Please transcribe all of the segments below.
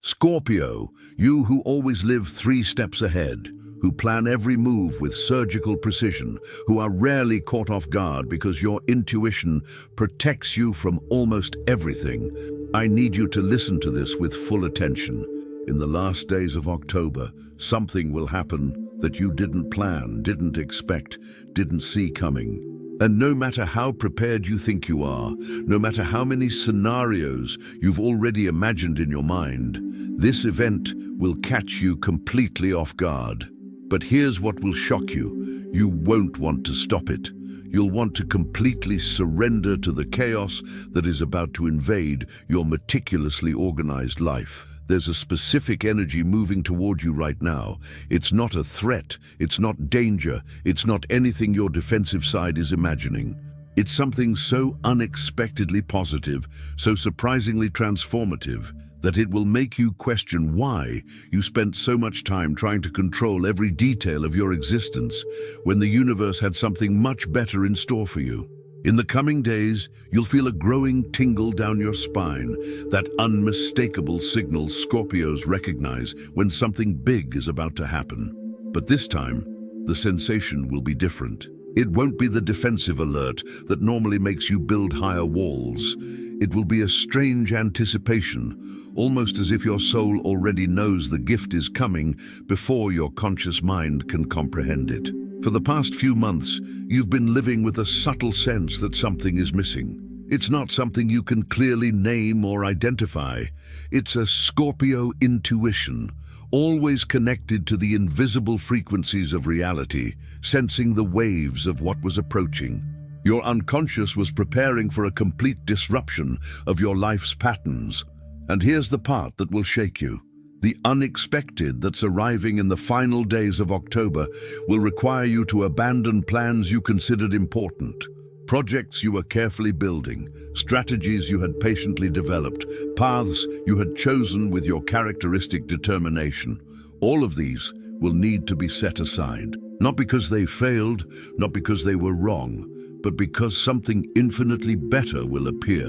Scorpio, you who always live 3 steps ahead, who plan every move with surgical precision, who are rarely caught off guard because your intuition protects you from almost everything. I need you to listen to this with full attention. In the last days of October, something will happen that you didn't plan, didn't expect, didn't see coming. And no matter how prepared you think you are, no matter how many scenarios you've already imagined in your mind, this event will catch you completely off guard. But here's what will shock you. You won't want to stop it. You'll want to completely surrender to the chaos that is about to invade your meticulously organized life. There's a specific energy moving toward you right now. It's not a threat, it's not danger, it's not anything your defensive side is imagining. It's something so unexpectedly positive, so surprisingly transformative, that it will make you question why you spent so much time trying to control every detail of your existence when the universe had something much better in store for you. In the coming days, you'll feel a growing tingle down your spine, that unmistakable signal Scorpios recognize when something big is about to happen. But this time, the sensation will be different. It won't be the defensive alert that normally makes you build higher walls. It will be a strange anticipation, almost as if your soul already knows the gift is coming before your conscious mind can comprehend it. For the past few months, you've been living with a subtle sense that something is missing. It's not something you can clearly name or identify. It's a Scorpio intuition, always connected to the invisible frequencies of reality, sensing the waves of what was approaching. Your unconscious was preparing for a complete disruption of your life's patterns. And here's the part that will shake you. The unexpected that's arriving in the final days of October will require you to abandon plans you considered important, projects you were carefully building, strategies you had patiently developed, paths you had chosen with your characteristic determination. All of these will need to be set aside, not because they failed, not because they were wrong, but because something infinitely better will appear,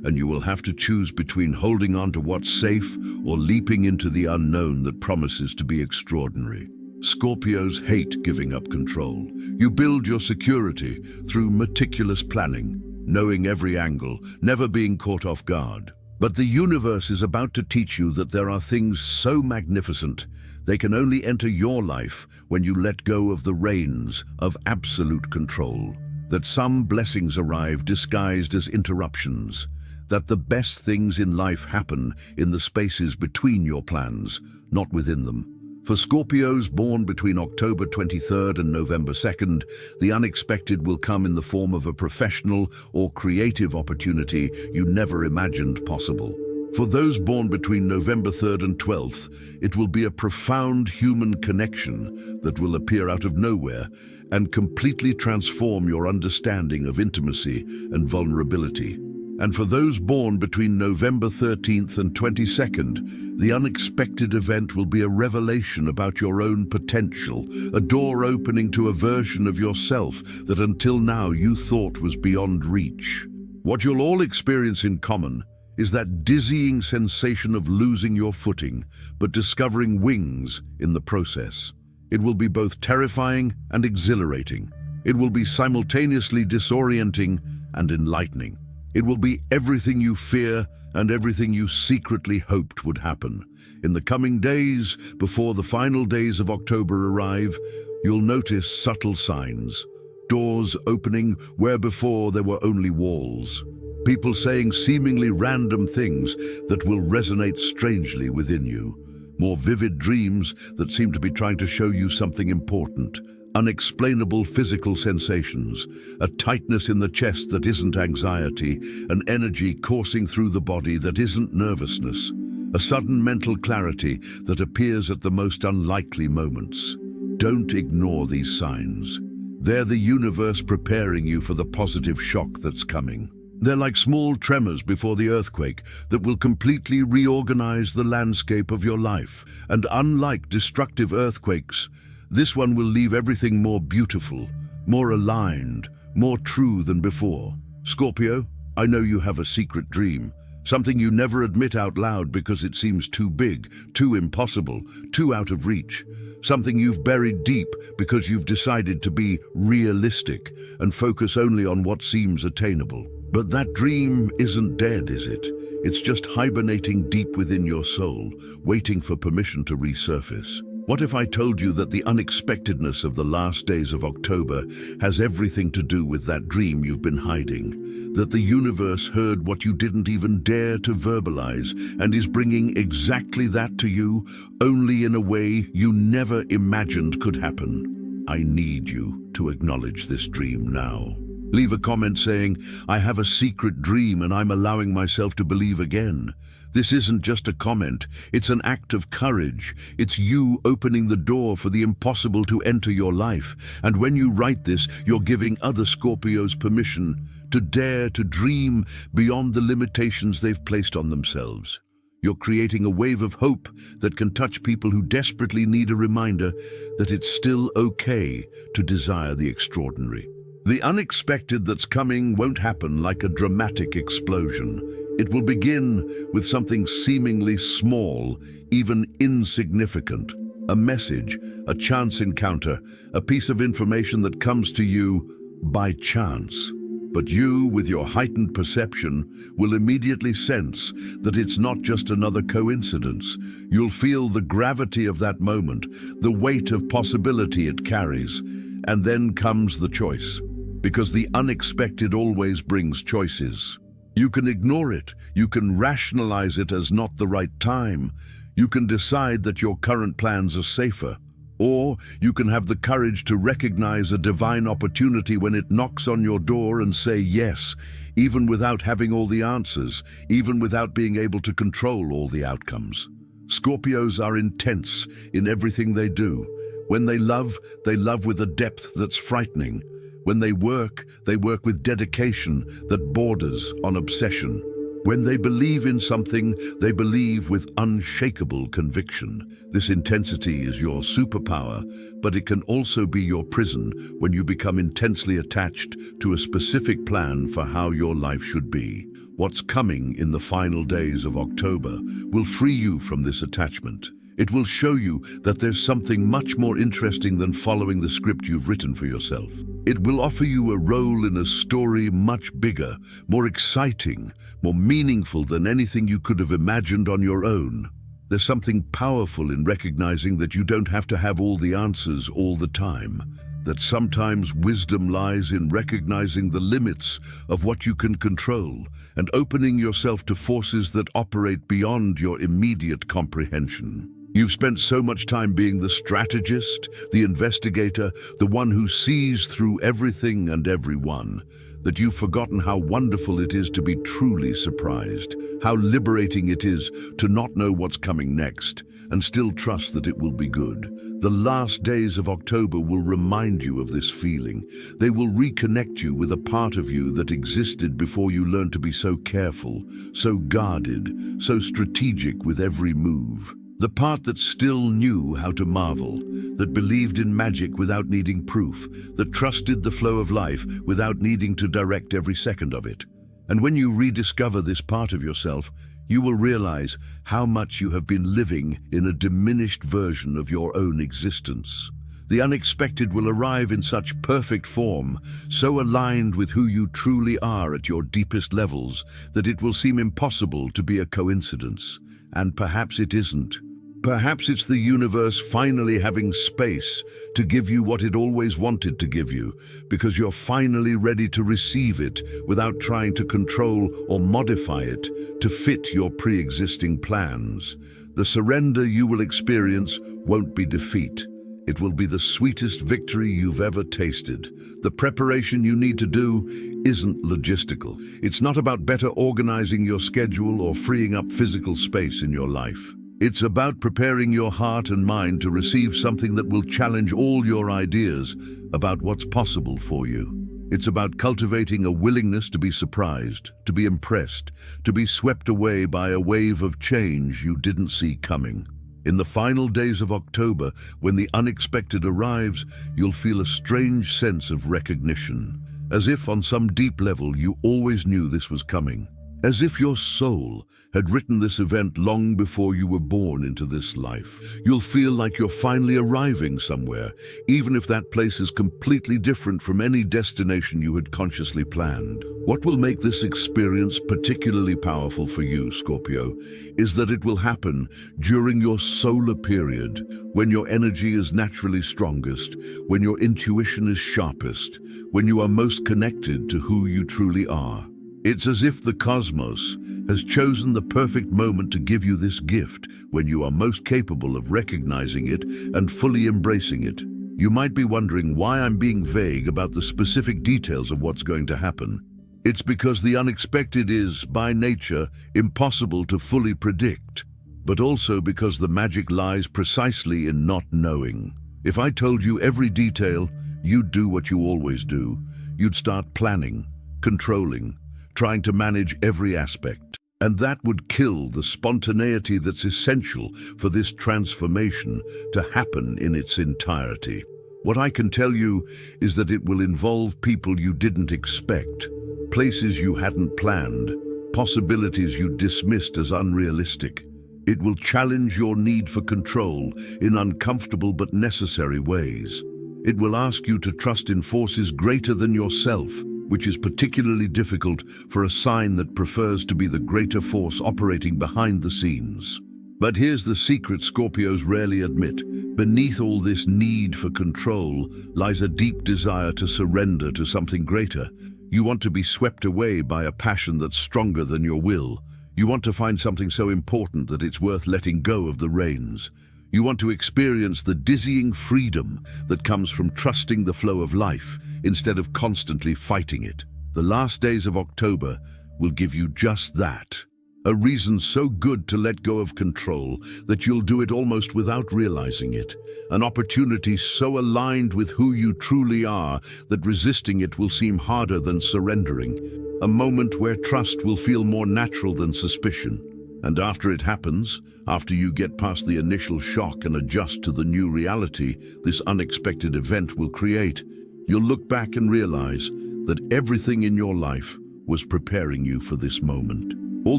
and you will have to choose between holding on to what's safe or leaping into the unknown that promises to be extraordinary. Scorpios hate giving up control. You build your security through meticulous planning, knowing every angle, never being caught off guard. But the universe is about to teach you that there are things so magnificent, they can only enter your life when you let go of the reins of absolute control. That some blessings arrive disguised as interruptions, that the best things in life happen in the spaces between your plans, not within them. For Scorpios born between October 23rd and November 2nd, the unexpected will come in the form of a professional or creative opportunity you never imagined possible. For those born between November 3rd and 12th, it will be a profound human connection that will appear out of nowhere and completely transform your understanding of intimacy and vulnerability. And for those born between November 13th and 22nd, the unexpected event will be a revelation about your own potential, a door opening to a version of yourself that until now you thought was beyond reach. What you'll all experience in common is that dizzying sensation of losing your footing, but discovering wings in the process. It will be both terrifying and exhilarating. It will be simultaneously disorienting and enlightening. It will be everything you fear and everything you secretly hoped would happen. In the coming days, before the final days of October arrive, you'll notice subtle signs. Doors opening where before there were only walls. People saying seemingly random things that will resonate strangely within you. More vivid dreams that seem to be trying to show you something important. Unexplainable physical sensations, a tightness in the chest that isn't anxiety, an energy coursing through the body that isn't nervousness, a sudden mental clarity that appears at the most unlikely moments. Don't ignore these signs. They're the universe preparing you for the positive shock that's coming. They're like small tremors before the earthquake that will completely reorganize the landscape of your life. And unlike destructive earthquakes, this one will leave everything more beautiful, more aligned, more true than before. Scorpio, I know you have a secret dream, something you never admit out loud because it seems too big, too impossible, too out of reach, something you've buried deep because you've decided to be realistic and focus only on what seems attainable. But that dream isn't dead, is it? It's just hibernating deep within your soul, waiting for permission to resurface. What if I told you that the unexpectedness of the last days of October has everything to do with that dream you've been hiding? That the universe heard what you didn't even dare to verbalize and is bringing exactly that to you, only in a way you never imagined could happen? I need you to acknowledge this dream now. Leave a comment saying, "I have a secret dream and I'm allowing myself to believe again." This isn't just a comment, it's an act of courage. It's you opening the door for the impossible to enter your life. And when you write this, you're giving other Scorpios permission to dare to dream beyond the limitations they've placed on themselves. You're creating a wave of hope that can touch people who desperately need a reminder that it's still okay to desire the extraordinary. The unexpected that's coming won't happen like a dramatic explosion. It will begin with something seemingly small, even insignificant. A message, a chance encounter, a piece of information that comes to you by chance. But you, with your heightened perception, will immediately sense that it's not just another coincidence. You'll feel the gravity of that moment, the weight of possibility it carries. And then comes the choice. Because the unexpected always brings choices. You can ignore it, you can rationalize it as not the right time, you can decide that your current plans are safer, or you can have the courage to recognize a divine opportunity when it knocks on your door and say yes, even without having all the answers, even without being able to control all the outcomes. Scorpios are intense in everything they do. When they love with a depth that's frightening. When they work with dedication that borders on obsession. When they believe in something, they believe with unshakable conviction. This intensity is your superpower, but it can also be your prison when you become intensely attached to a specific plan for how your life should be. What's coming in the final days of October will free you from this attachment. It will show you that there's something much more interesting than following the script you've written for yourself. It will offer you a role in a story much bigger, more exciting, more meaningful than anything you could have imagined on your own. There's something powerful in recognizing that you don't have to have all the answers all the time. That sometimes wisdom lies in recognizing the limits of what you can control and opening yourself to forces that operate beyond your immediate comprehension. You've spent so much time being the strategist, the investigator, the one who sees through everything and everyone, that you've forgotten how wonderful it is to be truly surprised, how liberating it is to not know what's coming next, and still trust that it will be good. The last days of October will remind you of this feeling. They will reconnect you with a part of you that existed before you learned to be so careful, so guarded, so strategic with every move. The part that still knew how to marvel, that believed in magic without needing proof, that trusted the flow of life without needing to direct every second of it. And when you rediscover this part of yourself, you will realize how much you have been living in a diminished version of your own existence. The unexpected will arrive in such perfect form, so aligned with who you truly are at your deepest levels, that it will seem impossible to be a coincidence. And perhaps it isn't. Perhaps it's the universe finally having space to give you what it always wanted to give you, because you're finally ready to receive it without trying to control or modify it to fit your pre-existing plans. The surrender you will experience won't be defeat. It will be the sweetest victory you've ever tasted. The preparation you need to do isn't logistical. It's not about better organizing your schedule or freeing up physical space in your life. It's about preparing your heart and mind to receive something that will challenge all your ideas about what's possible for you. It's about cultivating a willingness to be surprised, to be impressed, to be swept away by a wave of change you didn't see coming. In the final days of October, when the unexpected arrives, you'll feel a strange sense of recognition, as if on some deep level you always knew this was coming. as if your soul had written this event long before you were born into this life. You'll feel like you're finally arriving somewhere, even if that place is completely different from any destination you had consciously planned. What will make this experience particularly powerful for you, Scorpio, is that it will happen during your solar period, when your energy is naturally strongest, when your intuition is sharpest, when you are most connected to who you truly are. It's as if the cosmos has chosen the perfect moment to give you this gift when you are most capable of recognizing it and fully embracing it. You might be wondering why I'm being vague about the specific details of what's going to happen. It's because the unexpected is, by nature, impossible to fully predict, but also because the magic lies precisely in not knowing. If I told you every detail, you'd do what you always do. You'd start planning, controlling, trying to manage every aspect. And that would kill the spontaneity that's essential for this transformation to happen in its entirety. What I can tell you is that it will involve people you didn't expect, places you hadn't planned, possibilities you dismissed as unrealistic. It will challenge your need for control in uncomfortable but necessary ways. It will ask you to trust in forces greater than yourself, which is particularly difficult for a sign that prefers to be the greater force operating behind the scenes. But here's the secret Scorpios rarely admit. Beneath all this need for control lies a deep desire to surrender to something greater. You want to be swept away by a passion that's stronger than your will. You want to find something so important that it's worth letting go of the reins. You want to experience the dizzying freedom that comes from trusting the flow of life instead of constantly fighting it. The last days of October will give you just that. A reason so good to let go of control that you'll do it almost without realizing it. An opportunity so aligned with who you truly are that resisting it will seem harder than surrendering. A moment where trust will feel more natural than suspicion. And after it happens, after you get past the initial shock and adjust to the new reality this unexpected event will create, you'll look back and realize that everything in your life was preparing you for this moment. All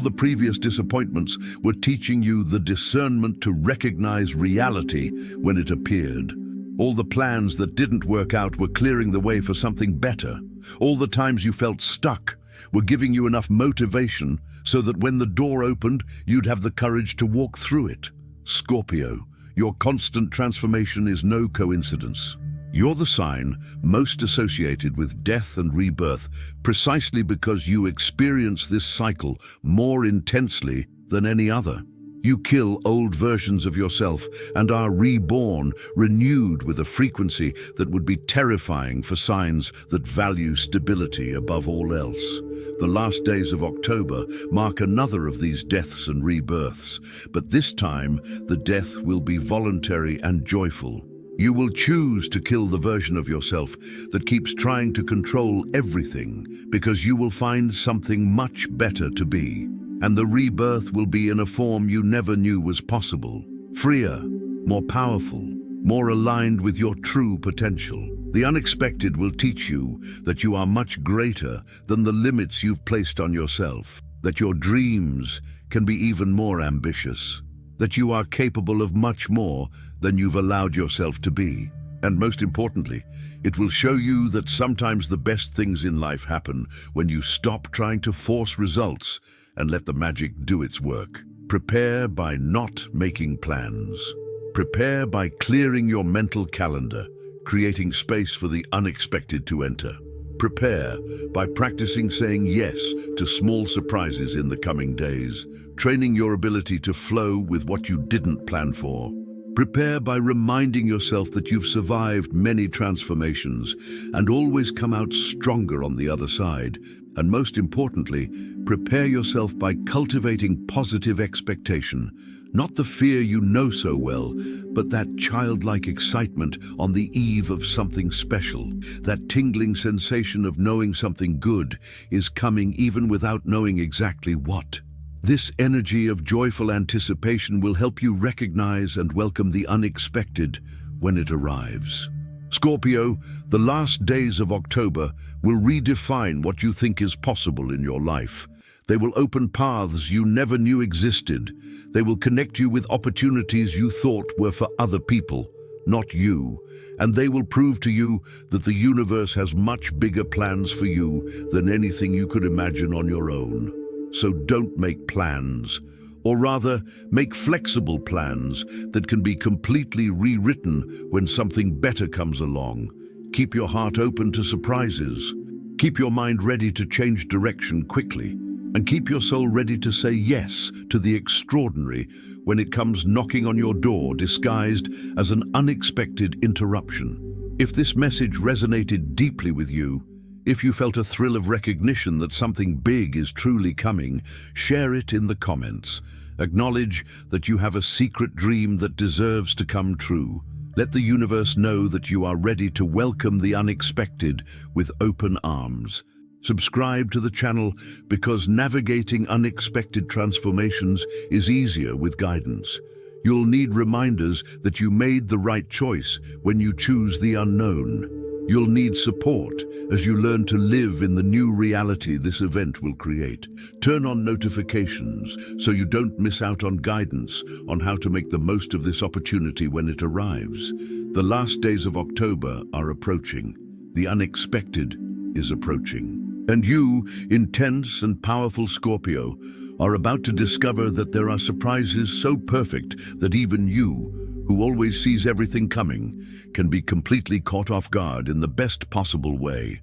the previous disappointments were teaching you the discernment to recognize reality when it appeared. All the plans that didn't work out were clearing the way for something better. All the times you felt stuck were giving you enough motivation so that when the door opened, you'd have the courage to walk through it. Scorpio, your constant transformation is no coincidence. You're the sign most associated with death and rebirth, precisely because you experience this cycle more intensely than any other. You kill old versions of yourself and are reborn, renewed with a frequency that would be terrifying for signs that value stability above all else. The last days of October mark another of these deaths and rebirths, but this time the death will be voluntary and joyful. You will choose to kill the version of yourself that keeps trying to control everything because you will find something much better to be. And the rebirth will be in a form you never knew was possible. Freer, more powerful, more aligned with your true potential. The unexpected will teach you that you are much greater than the limits you've placed on yourself, that your dreams can be even more ambitious, that you are capable of much more than you've allowed yourself to be. And most importantly, it will show you that sometimes the best things in life happen when you stop trying to force results and let the magic do its work. Prepare by not making plans. Prepare by clearing your mental calendar, creating space for the unexpected to enter. Prepare by practicing saying yes to small surprises in the coming days, training your ability to flow with what you didn't plan for. Prepare by reminding yourself that you've survived many transformations and always come out stronger on the other side. And most importantly, prepare yourself by cultivating positive expectation, not the fear you know so well, but that childlike excitement on the eve of something special, that tingling sensation of knowing something good is coming even without knowing exactly what. This energy of joyful anticipation will help you recognize and welcome the unexpected when it arrives. Scorpio, the last days of October will redefine what you think is possible in your life. They will open paths you never knew existed. They will connect you with opportunities you thought were for other people, not you. And they will prove to you that the universe has much bigger plans for you than anything you could imagine on your own. So don't make plans, or rather, make flexible plans that can be completely rewritten when something better comes along. Keep your heart open to surprises. Keep your mind ready to change direction quickly. And keep your soul ready to say yes to the extraordinary when it comes knocking on your door disguised as an unexpected interruption. If this message resonated deeply with you, if you felt a thrill of recognition that something big is truly coming, share it in the comments. Acknowledge that you have a secret dream that deserves to come true. Let the universe know that you are ready to welcome the unexpected with open arms. Subscribe to the channel because navigating unexpected transformations is easier with guidance. You'll need reminders that you made the right choice when you choose the unknown. You'll need support as you learn to live in the new reality this event will create. Turn on notifications so you don't miss out on guidance on how to make the most of this opportunity when it arrives. The last days of October are approaching. The unexpected is approaching. And you, intense and powerful Scorpio, are about to discover that there are surprises so perfect that even you, who always sees everything coming, can be completely caught off guard in the best possible way.